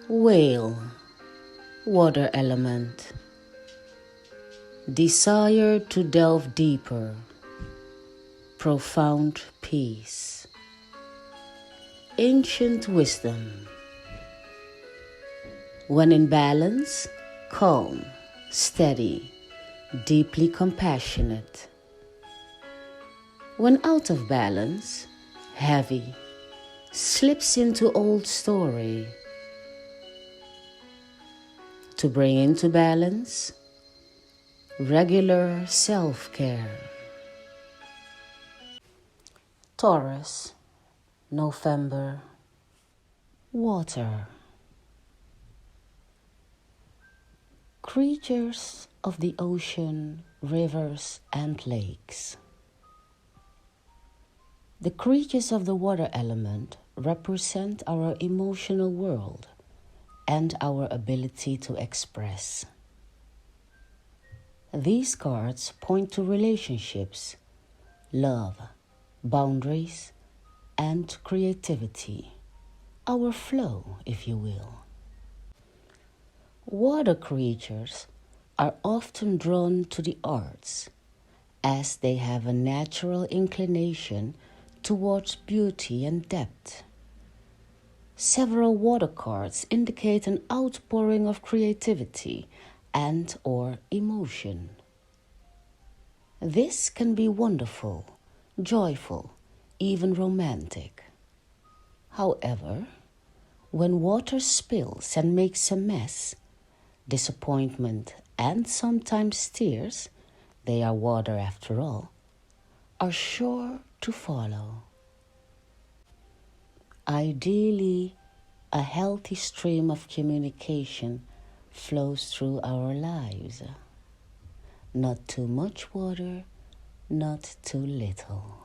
Whale, water element. Desire to delve deeper. Profound peace. Ancient wisdom. When in balance, calm, steady, deeply compassionate. When out of balance, heavy, slips into old story. To bring into balance, regular self-care. Taurus, November. Water. Creatures of the ocean, rivers, and lakes. The creatures of the water element represent our emotional world and our ability to express. These cards point to relationships, love, boundaries, and creativity, our flow, if you will. Water creatures are often drawn to the arts as they have a natural inclination towards beauty and depth. Several water cards indicate an outpouring of creativity and/or emotion. This can be wonderful, joyful, even romantic. However, when water spills and makes a mess, disappointment and sometimes tears, they are water after all, are sure to follow. Ideally, a healthy stream of communication flows through our lives. Not too much water, not too little.